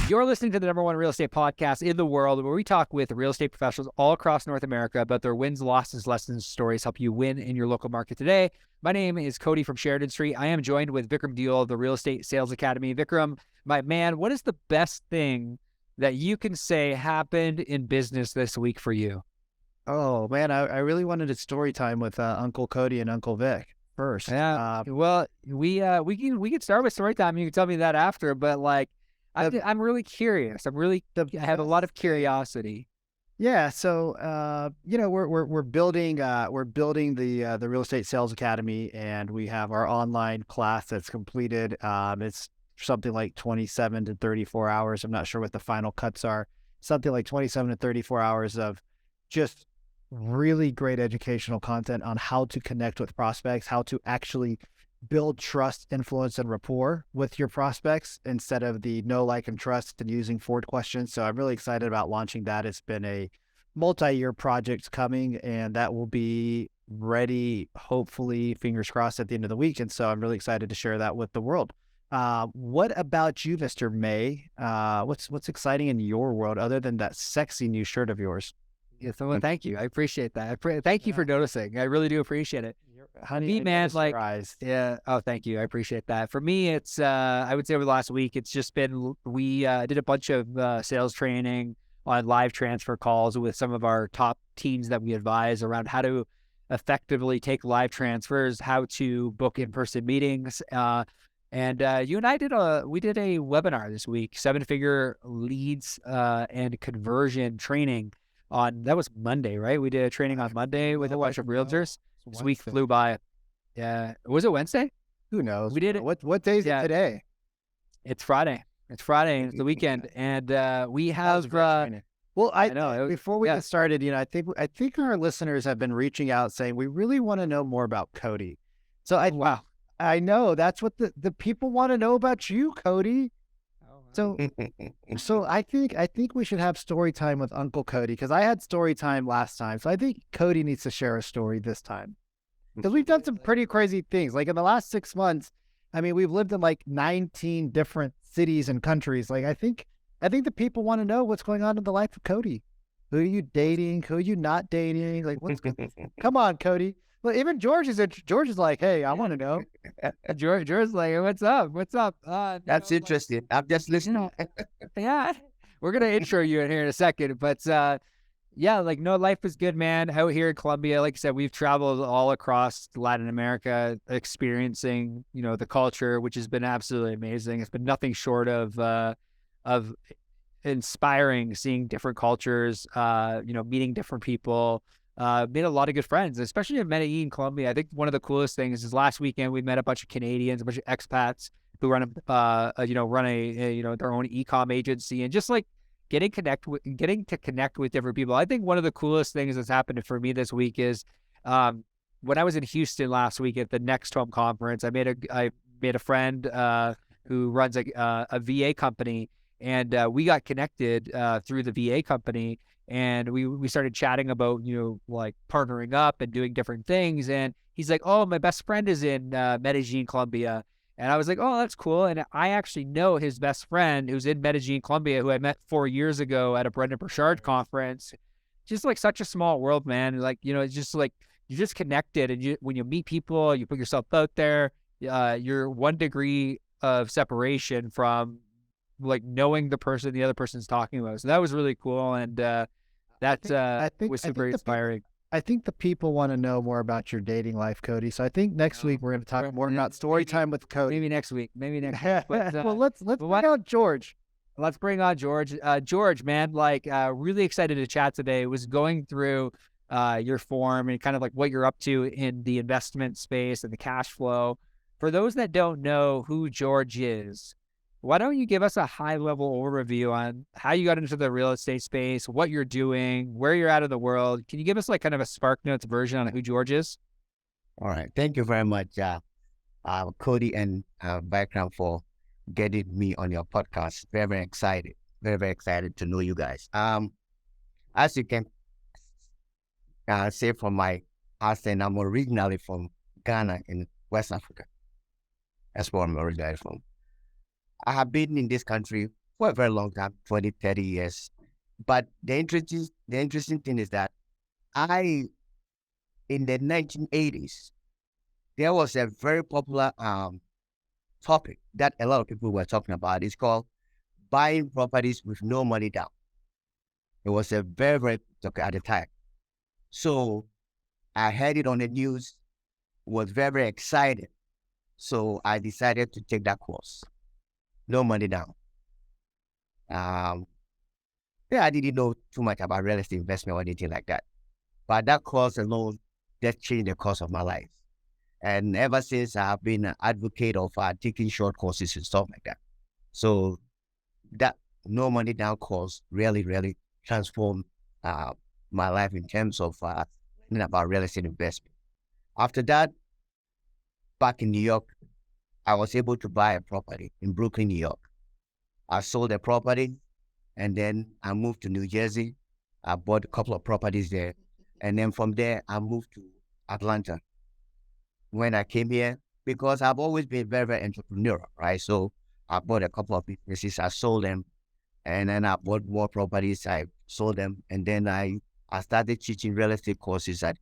You're listening to the #1 real estate podcast in the world, where we talk with real estate professionals all across North America about their wins, losses, lessons, stories, help you win in your local market today. My name is Cody from Sheridan Street. I am joined with Vikram Deol of the Real Estate Sales Academy. Vikram, my man, what is the best thing that you can say happened in business this week for you? Oh man, I really wanted a story time with Uncle Cody and Uncle Vic first. Yeah. Well, we can start with story time. You can tell me that after, but like, I'm really curious. I have a lot of curiosity. Yeah. So we're building the Real Estate Sales Academy, and we have our online class that's completed. It's something like 27 to 34 hours. I'm not sure what the final cuts are. Something like 27 to 34 hours of just really great educational content on how to connect with prospects, how to actually build trust, influence, and rapport with your prospects instead of the know, like, and trust and using Ford questions. So I'm really excited about launching that. It's been a multi-year project coming, and that will be ready, hopefully, fingers crossed, at the end of the week. And so I'm really excited to share that with the world. What about you, Mr. May? What's exciting in your world other than that sexy new shirt of yours? Yeah, so thank you. I appreciate that. Thank you for noticing. I really do appreciate it. Honey, Me, man, like, eyes. yeah. Oh, thank you. I appreciate that. For me, it's, I would say over the last week, it's just been, we did a bunch of sales training on live transfer calls with some of our top teams that we advise around how to effectively take live transfers, how to book in-person meetings. And you and I did a webinar this week, 7-figure leads and conversion training that was Monday, right? We did a training on Monday with a bunch of realtors. This week flew by. Yeah. Was it Wednesday? Who knows? We did it. What day is it today? It's Friday. It's Friday. It's the weekend. And we have, well, I know. Before we get started, I think our listeners have been reaching out saying, we really want to know more about Cody. So wow. I know that's what the people want to know about you, Cody. So I think we should have story time with Uncle Cody, because I had story time last time. So I think Cody needs to share a story this time, because we've done some pretty crazy things. Like in the last 6 months, I mean, we've lived in like 19 different cities and countries. Like I think the people want to know what's going on in the life of Cody. Who are you dating? Who are you not dating? Like come on, Cody. Well, even George is like, hey, I want to know. George's like, what's up? What's up? That's interesting. I'm just listening. Yeah, we're gonna intro you in here in a second, but yeah, like, no, life is good, man. Out here in Colombia, like I said, we've traveled all across Latin America, experiencing the culture, which has been absolutely amazing. It's been nothing short of inspiring, seeing different cultures, meeting different people. Made a lot of good friends, especially in Medellin, Colombia. I think one of the coolest things is last weekend we met a bunch of Canadians, a bunch of expats who run their own e-com agency, and just like getting to connect with different people. I think one of the coolest things that's happened for me this week is when I was in Houston last week at the Next Home conference. I made a friend who runs a VA company, and we got connected through the VA company. And we started chatting about, like partnering up and doing different things. And he's like, oh, my best friend is in Medellin, Colombia. And I was like, oh, that's cool. And I actually know his best friend who's in Medellin, Colombia, who I met 4 years ago at a Brendan Burchard conference. Just like such a small world, man. Like, it's just like, you're just connected. And when you meet people, you put yourself out there, you're 1 degree of separation from like knowing the person the other person's talking about. So that was really cool. And that was super inspiring. I think the people want to know more about your dating life, Cody. So I think next week we're going to talk more about story time with Cody. Maybe next week. But, well, let's bring out George. Let's bring on George. George, man, like really excited to chat today. Was going through your form and kind of like what you're up to in the investment space and the cash flow. For those that don't know who George is, why don't you give us a high-level overview on how you got into the real estate space, what you're doing, where you're at in the world? Can you give us like kind of a SparkNotes version on who George is? All right. Thank you very much, Cody and Vikram, for getting me on your podcast. Very, very excited. Very, very excited to know you guys. As you can say from my accent, I'm originally from Ghana in West Africa. That's where I'm originally from. I have been in this country for a very long time, 20, 30 years. But the interesting thing is that in the 1980s, there was a very popular topic that a lot of people were talking about. It's called buying properties with no money down. It was a very, very topic at the time. So I heard it on the news, was very, very excited. So I decided to take that course. No money down. Yeah, I didn't know too much about real estate investment or anything like that. But that course alone just changed the course of my life. And ever since, I've been an advocate of taking short courses and stuff like that. So that no money down course really, really transformed my life in terms of learning about real estate investment. After that, back in New York, I was able to buy a property in Brooklyn, New York. I sold the property, and then I moved to New Jersey. I bought a couple of properties there. And then from there, I moved to Atlanta. When I came here, because I've always been very, very entrepreneurial, right? So I bought a couple of businesses, I sold them, and then I bought more properties, I sold them, and then I started teaching real estate courses at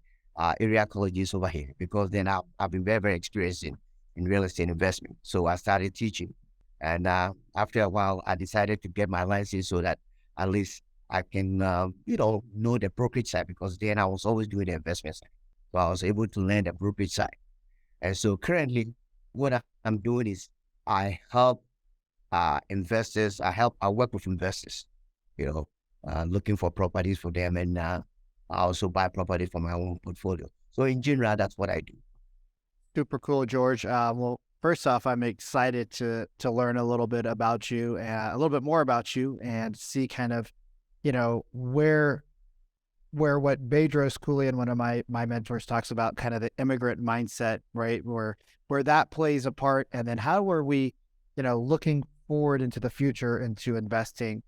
area colleges over here, because then I've been very, very experienced in real estate investment. So I started teaching, and after a while, I decided to get my license so that at least I can, know the brokerage side, because then I was always doing the investment side. So I was able to learn the brokerage side. And so currently, what I'm doing is I help investors. I work with investors, looking for properties for them, and I also buy properties for my own portfolio. So in general, that's what I do. Super cool, George. Well, first off, I'm excited to learn a little bit about you, a little bit more about you, and see kind of, where what Bedros Keuilian, one of my mentors, talks about, kind of the immigrant mindset, right? Where that plays a part, and then how are we, looking forward into the future into investing.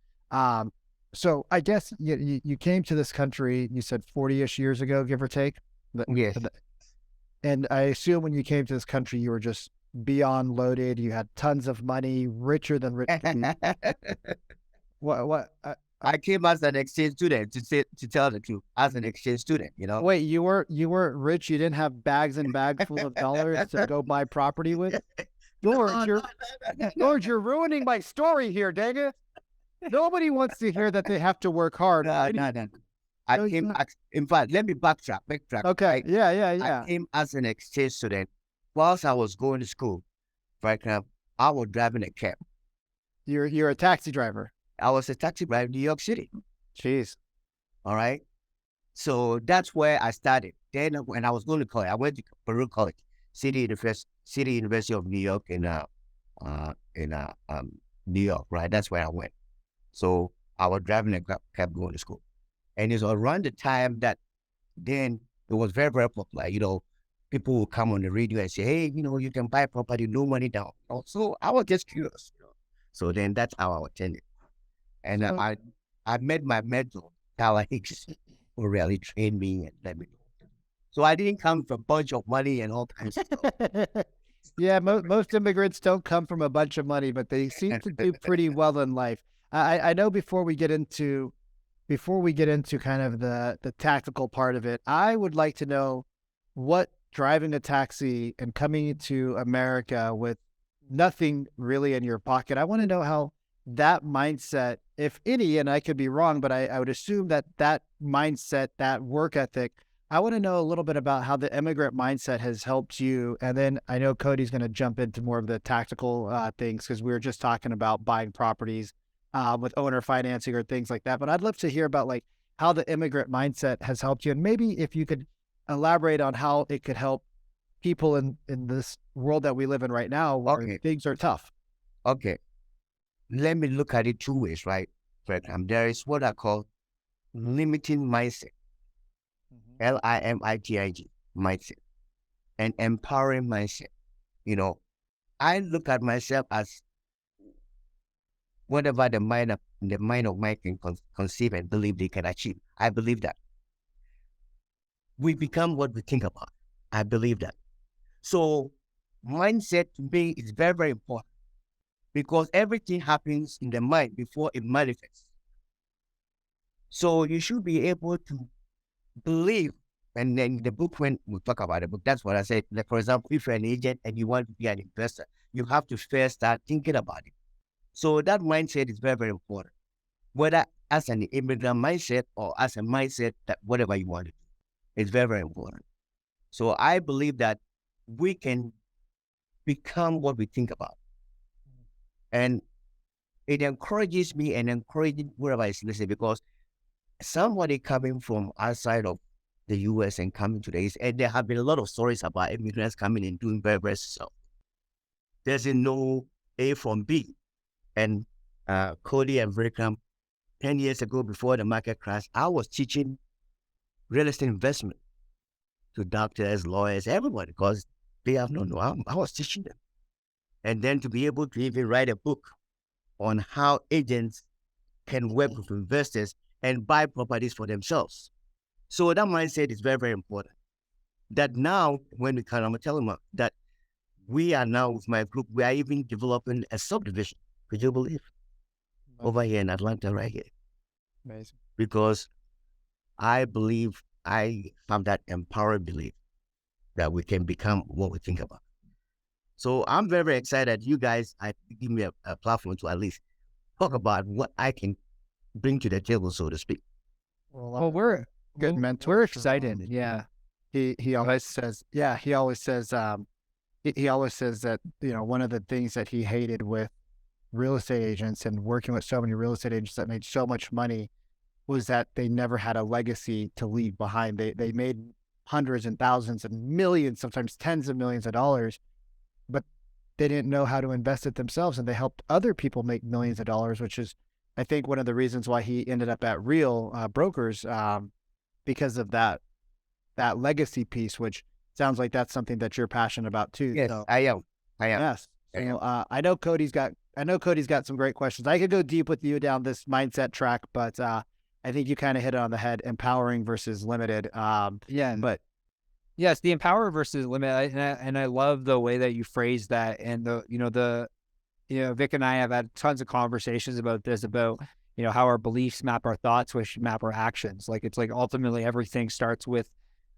So I guess you came to this country, you said 40-ish years ago, give or take. Yes. And I assume when you came to this country, you were just beyond loaded. You had tons of money, richer than rich. What? I came as an exchange student, to tell the truth, as an exchange student, Wait, you weren't rich? You didn't have bags and bags full of dollars to go buy property with? George, you're ruining my story here, dang it. Nobody wants to hear that they have to work hard. No. In fact, let me backtrack. Okay. Yeah. I came as an exchange student. Whilst I was going to school, for example, I was driving a cab. You're a taxi driver. I was a taxi driver in New York City. Jeez. All right. So that's where I started. Then when I was going to college, I went to Peru College, City University of New York in New York, right? That's where I went. So I was driving a cab going to school. And it's around the time that then it was very, very popular. People would come on the radio and say, hey, you can buy property, no money down. So I was just curious. So then that's how I attended. And I met my mentor, Tyler Hicks, who really trained me and let me know. So I didn't come with a bunch of money and all kinds of stuff. Yeah, most immigrants don't come from a bunch of money, but they seem to do pretty well in life. I know before we get into kind of the tactical part of it, I would like to know what driving a taxi and coming to America with nothing really in your pocket. I want to know how that mindset, if any, and I could be wrong, but I would assume that mindset, that work ethic, I want to know a little bit about how the immigrant mindset has helped you. And then I know Cody's going to jump into more of the tactical things, because we were just talking about buying properties with owner financing or things like that. But I'd love to hear about like how the immigrant mindset has helped you. And maybe if you could elaborate on how it could help people in this world that we live in right now, where things are tough. Okay. Let me look at it two ways, right? For example, there is what I call limiting mindset, LIMITIG mindset, and empowering mindset. I look at myself as whatever the mind of man can conceive and believe they can achieve. I believe that. We become what we think about. I believe that. So mindset to me is very, very important, because everything happens in the mind before it manifests. So you should be able to believe. And then the book, when we talk about the book, that's what I said. Like, for example, if you're an agent and you want to be an investor, you have to first start thinking about it. So that mindset is very, very important. Whether as an immigrant mindset or as a mindset that whatever you want to do, it's very, very important. So I believe that we can become what we think about. And it encourages me and encourages whoever is listening, because somebody coming from outside of the US and coming to the East, and there have been a lot of stories about immigrants coming and doing very, very so. There's no A from B. And Cody and Vikram, 10 years ago before the market crash, I was teaching real estate investment to doctors, lawyers, everybody, because they have no know. I was teaching them. And then to be able to even write a book on how agents can work with investors and buy properties for themselves. So that mindset is very, very important. That now, when we come, I'm telling them that we are now with my group, we are even developing a subdivision. Could you believe? Over here in Atlanta, right here. Amazing. Because I believe, I have that empowered belief that we can become what we think about. So I'm very, very excited. You guys, give me a platform to at least talk about what I can bring to the table, so to speak. Well, we're good mentor. We're excited. Yeah. He always says, yeah, he always says that, one of the things that he hated with real estate agents and working with so many real estate agents that made so much money was that they never had a legacy to leave behind. They made hundreds and thousands and millions, sometimes tens of millions of dollars, but they didn't know how to invest it themselves, and they helped other people make millions of dollars, which is, I think, one of the reasons why he ended up at Real Brokers, because of that legacy piece, which sounds like that's something that you're passionate about too. Yes, so, I am. Yes. So, I know Cody's got some great questions. I could go deep with you down this mindset track, but I think you kind of hit it on the head: empowering versus limited. But yes, the empower versus limit, and I love the way that you phrase that. And Vic and I have had tons of conversations about this, about how our beliefs map our thoughts, which map our actions. Like, it's like ultimately everything starts with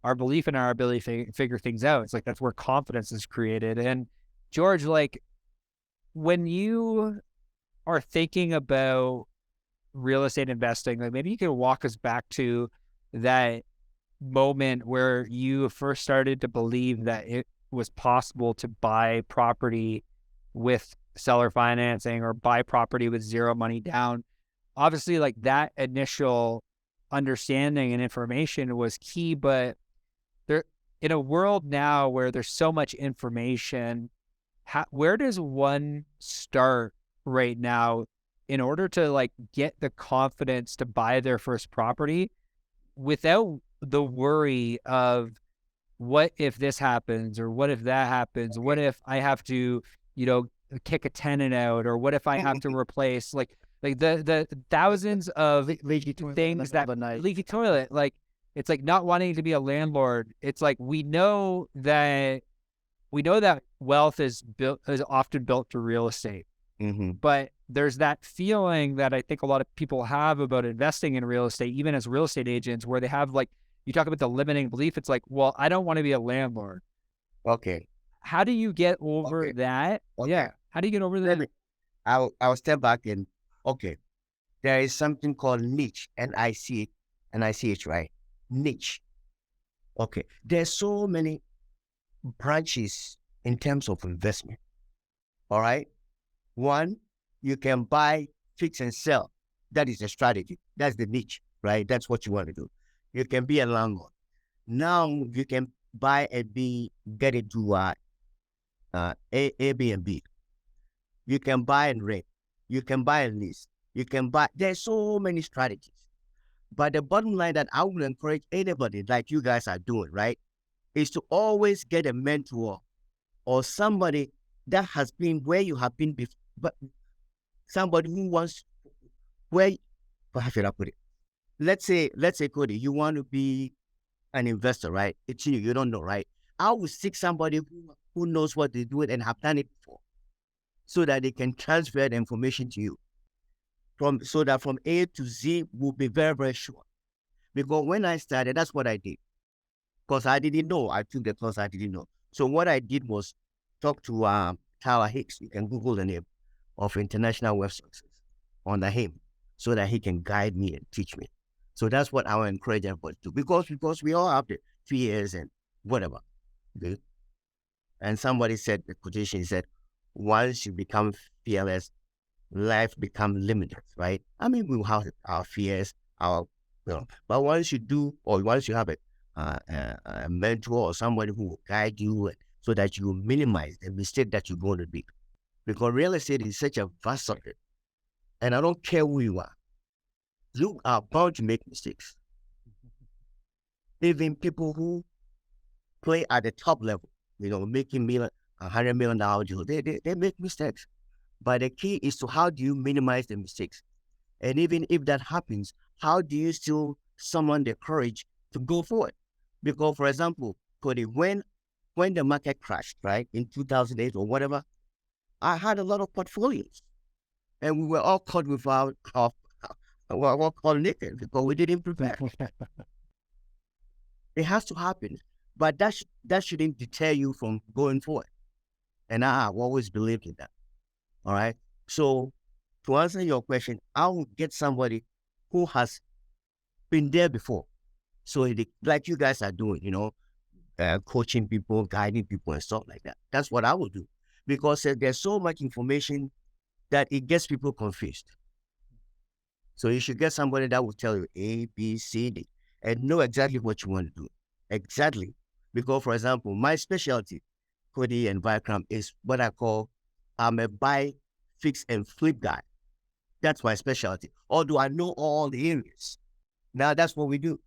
our belief and our ability to figure things out. It's like that's where confidence is created. And George, like, when you are thinking about real estate investing, like, maybe you can walk us back to that moment where you first started to believe that it was possible to buy property with seller financing or buy property with zero money down. Obviously, like, that initial understanding and information was key, but there, in a world now where there's so much information, where does one start right now in order to, like, get the confidence to buy their first property without the worry of what if this happens, or what if that happens? What if I have to, kick a tenant out, or what if I have to replace like the thousands of leaky toilet things that leaky toilet, like, it's like not wanting to be a landlord. It's like we know that wealth is often built through real estate. Mm-hmm. But there's that feeling that I think a lot of people have about investing in real estate, even as real estate agents, where they have, like, you talk about the limiting belief. It's like, well, I don't want to be a landlord. Okay. How do you get over that? Okay. Yeah. How do you get over that? I'll step back and, okay, there is something called niche, NICH, right? Niche. Okay. There's so many branches in terms of investment. All right. One, you can buy, fix, and sell. That is the strategy. That's the niche, right? That's what you want to do. You can be a landlord. Now you can buy and get into Airbnb. You can buy and rent. You can buy and lease. You can buy. There's so many strategies. But the bottom line that I would encourage anybody, like you guys are doing, right, is to always get a mentor or somebody that has been where you have been before, but somebody who wants how should I put it? Let's say, Cody, you want to be an investor, right? It's you don't know, right? I would seek somebody who knows what they're doing and have done it before. so that they can transfer the information to you. So that from A to Z will be very, very sure. Because when I started, that's what I did. Because I didn't know. I took the course, I didn't know. So what I did was talk to Tower Hicks. You can Google the name of International Web Services under him so that he can guide me and teach me. So that's what I would encourage everybody to do. Because we all have the fears and whatever. Okay? And somebody said, the quotation, he said, once you become fearless, life becomes limitless, right? I mean, we will have our fears, but once you do, or once you have a mentor or somebody who will guide you so that you minimize the mistake that you're going to be. Because real estate is such a vast subject. And I don't care who you are bound to make mistakes. Even people who play at the top level, making $100 million deal, they make mistakes. But the key is to how do you minimize the mistakes? And even if that happens, how do you still summon the courage to go forward? Because, for example, Cody, when the market crashed, right, in 2008 or whatever, I had a lot of portfolios. And we were all caught with our all caught naked because we didn't prepare. It has to happen. But that shouldn't deter you from going forward. And I have always believed in that. All right. So to answer your question, I will get somebody who has been there before. So like you guys are doing, coaching people, guiding people and stuff like that. That's what I will do. Because there's so much information that it gets people confused. So you should get somebody that will tell you A, B, C, D, and know exactly what you want to do. Exactly. Because, for example, my specialty, Cody and Vikram, is what I call I'm a buy, fix, and flip guy. That's my specialty. Although I know all the areas. Now that's what we do.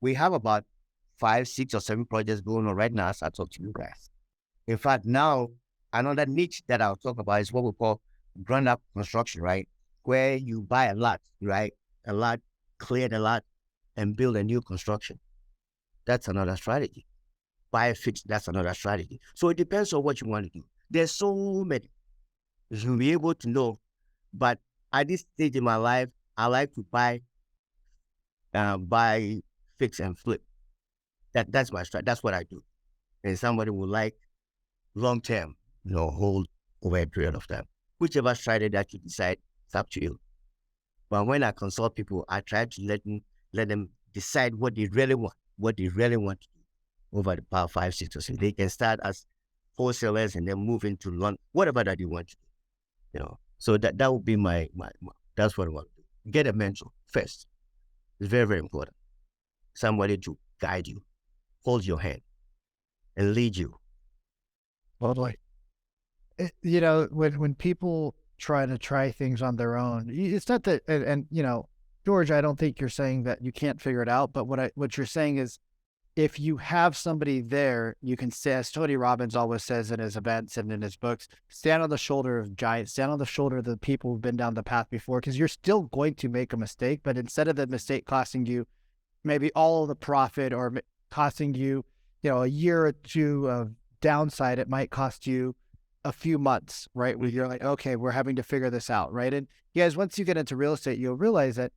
We have about 5, 6, or 7 projects going on right now as I talk to you guys. In fact, now another niche that I'll talk about is what we call ground up construction, right? Where you buy a lot, right? A lot, clear the lot, and build a new construction. That's another strategy. Buy a fix, that's another strategy. So it depends on what you want to do. There's so many. You'll be able to know. But at this stage in my life, I like to buy, fix, and flip. That's my strategy. That's what I do. And somebody will like long term, hold over a period of time. Whichever strategy that you decide, it's up to you. But when I consult people, I try to let them decide what they really want to do over the past 5, 6 or 7. They can start as wholesalers and then move into whatever that you want to do. So that would be my that's what I want to do. Get a mentor first. It's very, very important. Somebody to guide you, hold your hand, and lead you. Totally. When people try things on their own, it's not that, and George, I don't think you're saying that you can't figure it out, but what you're saying is, if you have somebody there, you can say, as Tony Robbins always says in his events and in his books, stand on the shoulder of giants, stand on the shoulder of the people who've been down the path before, because you're still going to make a mistake, but instead of the mistake costing you maybe all of the profit or costing you, a year or two of downside, it might cost you a few months, right? Where you're like, okay, we're having to figure this out, right? And you guys, once you get into real estate, you'll realize that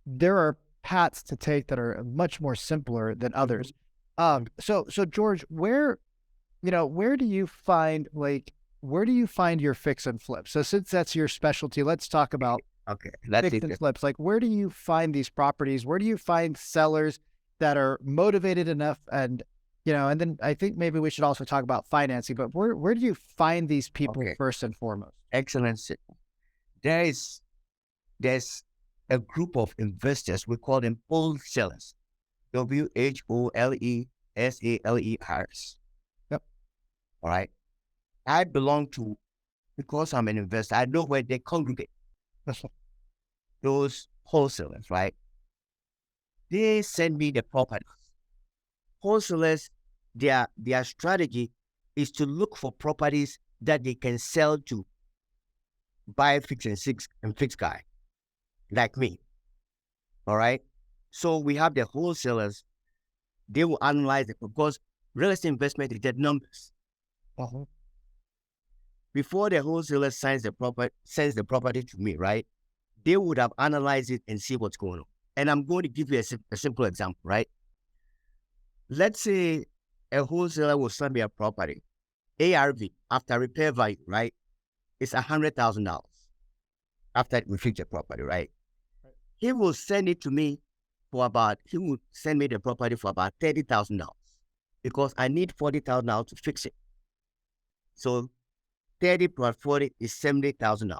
there are paths to take that are much more simpler than others. So George, where do you find your fix and flip? So since that's your specialty, let's talk about fix and flips. Like, where do you find these properties? Where do you find sellers that are motivated enough? And, and then I think maybe we should also talk about financing, but where do you find these people first and foremost? Excellent. There's a group of investors, we call them wholesalers. WHOLESALERS. Yep. All right. I belong to, because I'm an investor, I know where they congregate. Those wholesalers, right? They send me the properties. Wholesalers, their strategy is to look for properties that they can sell to buy, fix, and fix guy like me. All right. So we have the wholesalers. They will analyze it because real estate investment is dead numbers. before the wholesaler sends the property to me, right? They would have analyzed it and see what's going on. And I'm going to give you a simple example, right? Let's say a wholesaler will sell me a property. ARV, after repair value, right? It's $100,000 after we fix the property, right? He will send it to me he will send me the property for about $30,000 because I need $40,000 to fix it. So 30 plus 40 is $70,000.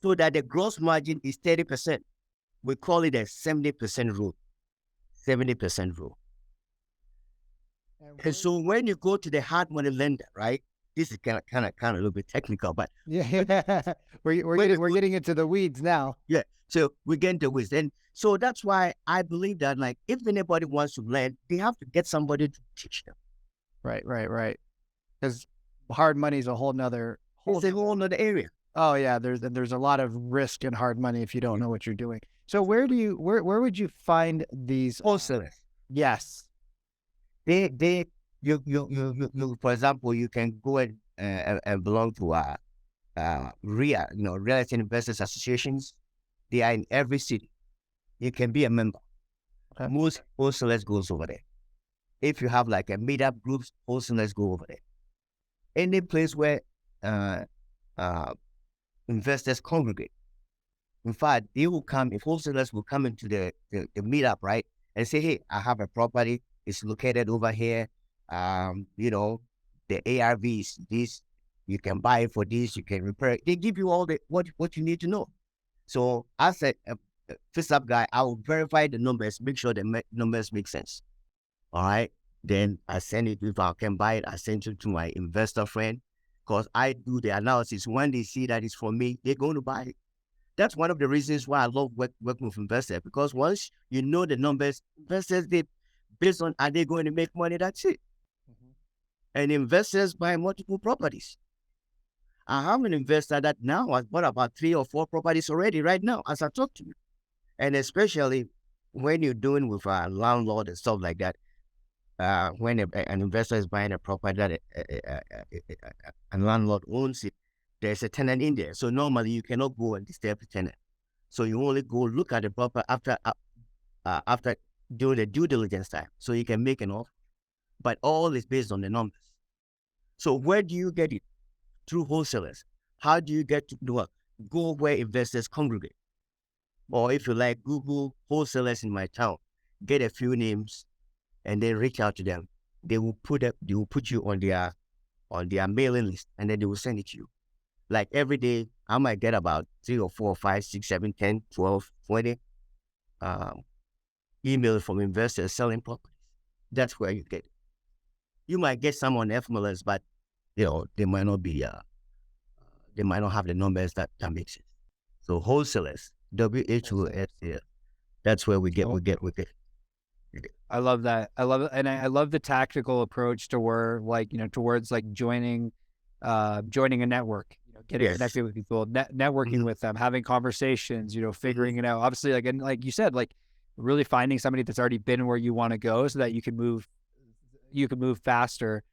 So that the gross margin is 30%. We call it a 70% rule. 70% rule. And so when you go to the hard money lender, right? This is kind of a little bit technical, but yeah, we're getting into the weeds now. yeah. So we get into weeds, and so that's why I believe that, like, if anybody wants to learn, they have to get somebody to teach them. Right. Because hard money is a whole nother. It's a whole other area. Oh yeah, there's a lot of risk in hard money if you don't know what you're doing. So where would you find these wholesalers? Yes. You for example, you can go and belong to RIA, real estate investors associations. They are in every city. You can be a member. Okay. Most wholesalers goes over there. If you have like a meetup groups, wholesalers go over there. Any place where investors congregate. In fact, they will come, if wholesalers will come into the meetup, right, and say, hey, I have a property, it's located over here, the ARV is this, you can buy it for this, you can repair it. They give you all what you need to know. So as a fix-up guy, I will verify the numbers, make sure the numbers make sense. All right, then I send it, if I can buy it, I send it to my investor friend, because I do the analysis. When they see that it's from me, they're going to buy it. That's one of the reasons why I love working with investors, because once you know the numbers, investors, based on are they going to make money, that's it. And investors buy multiple properties. I have an investor that now has bought about 3 or 4 properties already right now as I talk to you. And especially when you're doing with a landlord and stuff like that, when an investor is buying a property that a landlord owns it, there's a tenant in there. So normally you cannot go and disturb the tenant. So you only go look at the property after doing the due diligence time. So you can make an offer. But all is based on the numbers. So where do you get it? Through wholesalers. How do you get to go where investors congregate? Or if you like, Google wholesalers in my town, get a few names, and then reach out to them. They will put you on their mailing list, and then they will send it to you. Like every day, I might get about 3 or 4, 5, 6, 7, 10, 12, 20 emails from investors selling properties. That's where you get it. You might get some on FMLS, but they might not be. They might not have the numbers that makes it. So wholesalers, WHOS, that's where we get. I love that. I love it, and I love the tactical approach to where, towards joining a network, getting connected with people, networking with them, having conversations, figuring it out. Obviously, and like you said, really finding somebody that's already been where you want to go, so that you can move faster.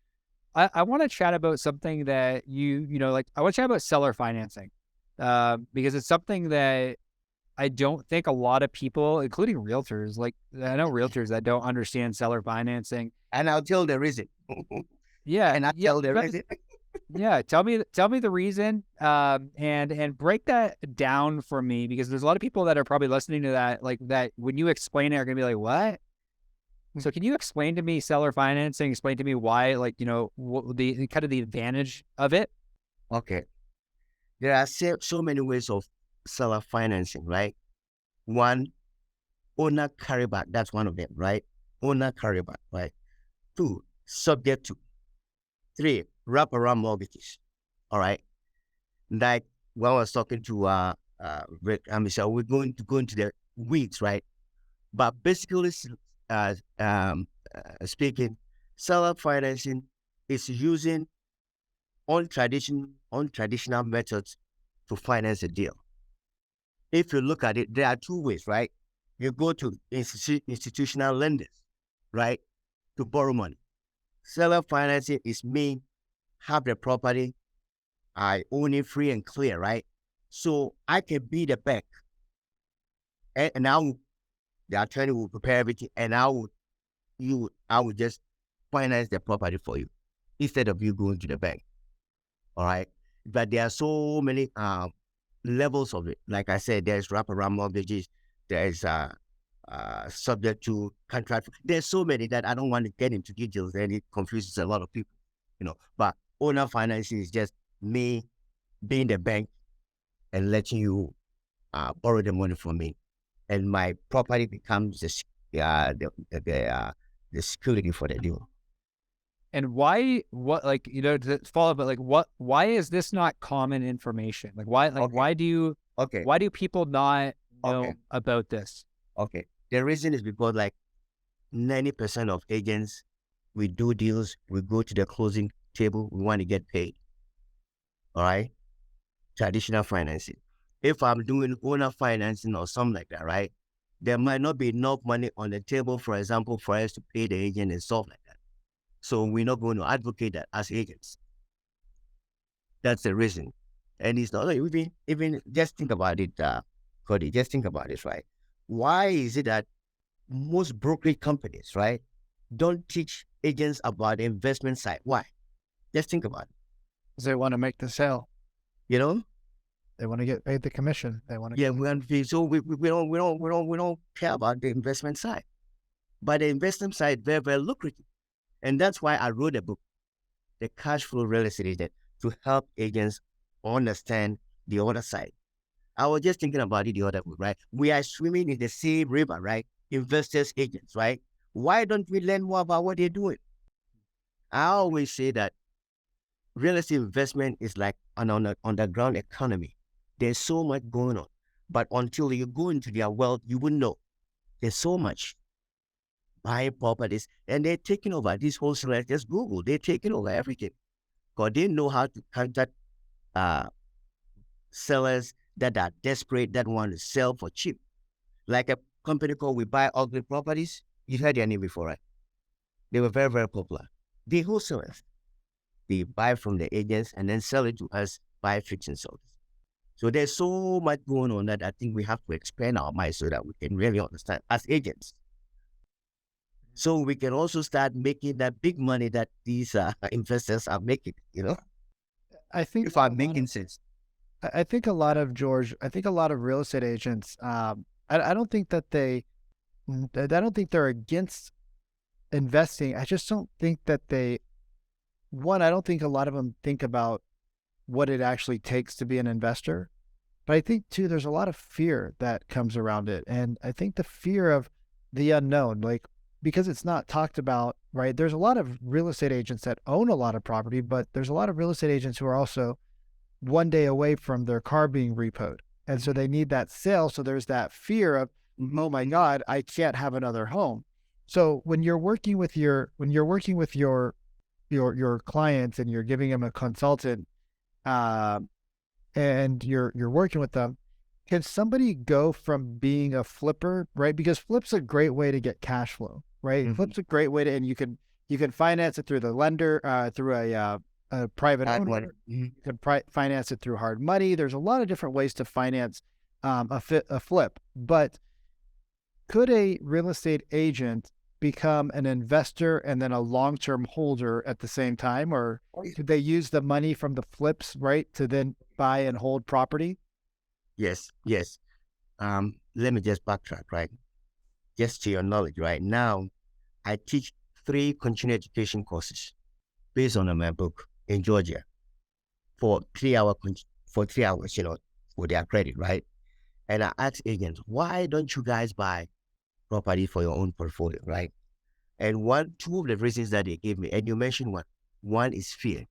I want to chat about something that I want to chat about seller financing, because it's something that I don't think a lot of people, including realtors, I know realtors that don't understand seller financing. And I'll tell the reason. Yeah. And I'll tell the reason. Yeah. Tell me the reason, and break that down for me, because there's a lot of people that are probably listening to that, that when you explain it are going to be like, what? So can you explain to me seller financing, explain to me why, what the kind of the advantage of it? Okay. There are so many ways of seller financing, right? 1, owner carryback. That's one of them, right? Owner carryback, right? 2, subject to. 3, wraparound mortgages. All right. Like when I was talking to Rick and Michelle, we're going to go into the weeds, right? But basically, speaking, seller financing is using untraditional methods to finance a deal. If you look at it, there are 2 ways, right? You go to institutional lenders, right, to borrow money. Seller financing is have the property, I own it free and clear, right? So I can be the bank, and the attorney will prepare everything, and I would just finance the property for you instead of you going to the bank. All right. But there are so many levels of it. Like I said, there's wraparound mortgages, there's subject to contract. There's so many that I don't want to get into details, and it confuses a lot of people, But owner financing is just me being the bank and letting you borrow the money from me, and my property becomes the security for the deal. And why, to follow up, but why is this not common information? Okay. Okay. Why do people not know Okay. about this? Okay. The reason is because 90% of agents, we do deals, we go to the closing table, we want to get paid. All right. Traditional financing. If I'm doing owner financing or something like that, right? There might not be enough money on the table, for example, for us to pay the agent and stuff like that. So we're not going to advocate that as agents. That's the reason. And it's not even just think about it, Cody, just think about it, right? Why is it that most brokerage companies, right, don't teach agents about the investment side? Why? Just think about it. Because they want to make the sale. You know? They want to get paid the commission. They want to. Yeah, we don't care about the investment side. But the investment side very, very lucrative. And that's why I wrote a book, The Cash Flow Real Estate Agent, to help agents understand the other side. I was just thinking about it the other way, right? We are swimming in the same river, right? Investors, agents, right? Why don't we learn more about what they're doing? I always say that real estate investment is like an underground economy. There's so much going on. But until you go into their world, you wouldn't know. There's so much. Buying properties, and they're taking over. These wholesalers, just Google, they're taking over everything. Because they know how to contact sellers that are desperate, that want to sell for cheap. Like a company called We Buy Ugly Properties. You've heard their name before, right? They were very, very popular. They wholesalers. They buy from the agents and then sell it to us by fix and sell. So there's so much going on that I think we have to expand our minds so that we can really understand as agents. So we can also start making that big money that these investors are making, I think if I'm making sense. I think a lot of real estate agents, I don't think that I don't think they're against investing. I just don't think that I don't think a lot of them think about what it actually takes to be an investor. But I think too, there's a lot of fear that comes around it. And I think the fear of the unknown, because it's not talked about, right? There's a lot of real estate agents that own a lot of property, but there's a lot of real estate agents who are also one day away from their car being repoed. And so they need that sale. So there's that fear of, oh my God, I can't have another home. So when you're working with your clients and you're giving them a consultant, and you're working with them, can somebody go from being a flipper, right? Because flip's a great way to get cash flow, right? Mm-hmm. Flip's a great way to, and you can finance it through the lender, through a private owner. Mm-hmm. You can finance it through hard money. There's a lot of different ways to finance a flip. But could a real estate agent become an investor and then a long-term holder at the same time? Or could they use the money from the flips, right, to then buy and hold property? Yes. Let me just backtrack, right? Just to your knowledge, right? Now, I teach 3 continuing education courses based on my book in Georgia for 3 hours, for their credit, right? And I ask agents, why don't you guys buy property for your own portfolio, right? And 2 of the reasons that they gave me, and you mentioned one is fear.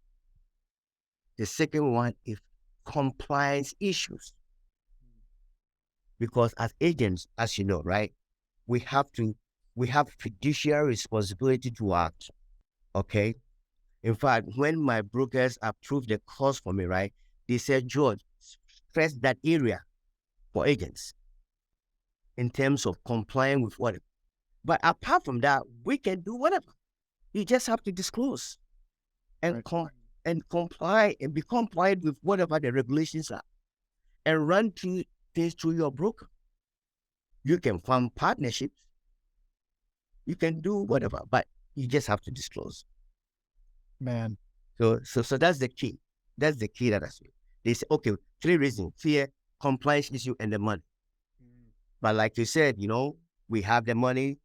The second one is compliance issues. Because as agents, as you know, right, we have fiduciary responsibility to act. Okay. In fact, when my brokers approved the course for me, right, they said, George, stress that area for agents in terms of complying with whatever. But apart from that, we can do whatever. You just have to disclose and and comply and be compliant with whatever the regulations are, and run things through your broker. You can form partnerships. You can do whatever, but you just have to disclose. Man. So that's the key. That's the key that I see. They say, okay, 3 reasons: fear, compliance issue, and the money. But like you said, we have the money.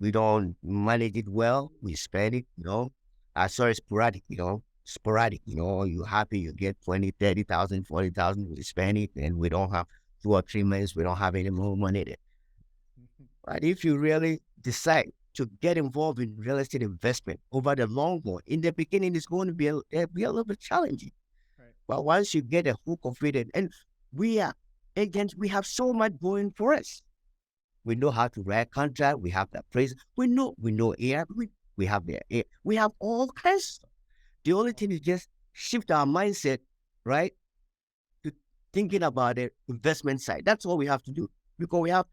We don't manage it well. We spend it, I saw it sporadic, sporadic, you're happy, you get 20, 30,000, 40,000, we spend it, and we don't have 2 or 3 months, we don't have any more money there. But if you really decide to get involved in real estate investment over the long run, in the beginning, it's going to be a little bit challenging. Right. But once you get a hook of it, and we are agents, we have so much going for us. We know how to write contract. We have the appraisal. We know AR. We have we have all kinds of stuff. The only thing is just shift our mindset, right, to thinking about the investment side. That's all we have to do, because we have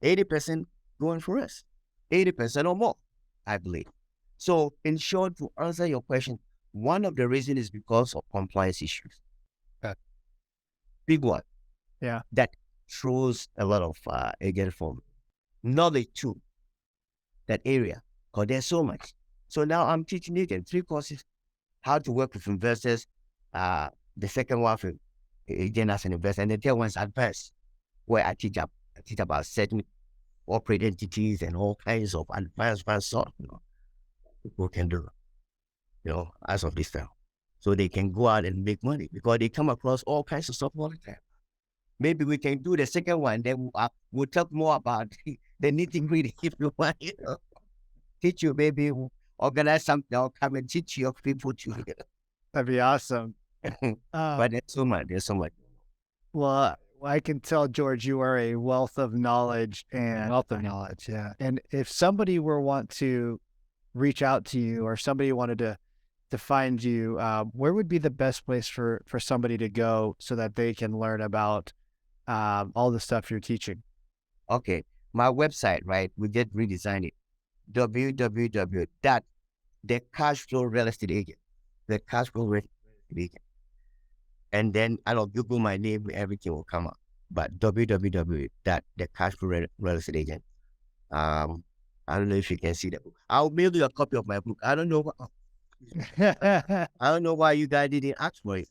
80% going for us, 80% or more, I believe. So, in short, to answer your question, one of the reasons is because of compliance issues. Big one. Yeah. That throws a lot of agent from knowledge to that area, because there's so much. So now I'm teaching agents 3 courses: how to work with investors, the second one for agent as an investor, and the third one is advanced, where I teach about setting corporate entities and all kinds of advanced stuff, people can do, as of this time. So they can go out and make money, because they come across all kinds of stuff all the time. Maybe we can do the second one, then we'll talk more about the nitty-gritty if you want, teach you, maybe organize something, I'll come and teach your people too. That'd be awesome. But there's so much. Well, I can tell, George, you are a wealth of knowledge. Yeah. And if somebody want to reach out to you, or somebody wanted to find you, where would be the best place for somebody to go so that they can learn about all the stuff you're teaching? Okay, my website, right? We just redesigned it. www.thecashflowrealestateagent. The Cashflow Real Estate Agent. And then Google my name, everything will come up. But www.thecashflowrealestateagent. I don't know if you can see that book. I'll mail you a copy of my book. I don't know why you guys didn't ask for it.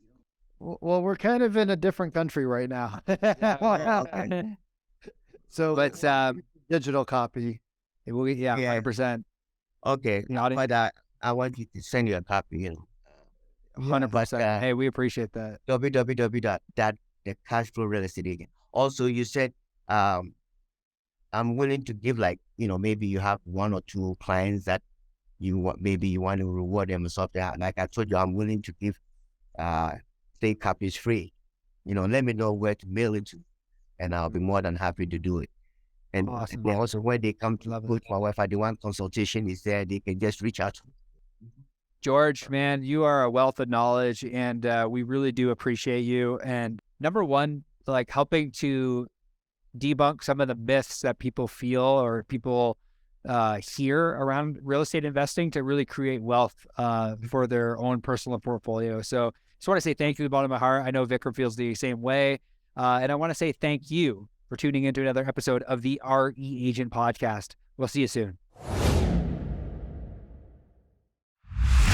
Well, we're kind of in a different country right now. Okay. So, But digital copy. 100%. Okay, but I want you to send you a copy, 100%. Hey, we appreciate that. www.thecashflowrealestateagent. Also, you said, I'm willing to give, maybe you have 1 or 2 clients that maybe you want to reward them or something. Like I told you, I'm willing to give 3 copies free. Let me know where to mail it to, and I'll be more than happy to do it. And awesome. Also, when they come to with my wife, they want consultation, is there, they can just reach out to me. George, man, you are a wealth of knowledge, and we really do appreciate you. And number one, helping to debunk some of the myths that people feel or people hear around real estate investing to really create wealth for their own personal portfolio. So just want to say thank you to the bottom of my heart. I know Vikram feels the same way. And I want to say thank you for tuning into another episode of the RE Agent Podcast. We'll see you soon.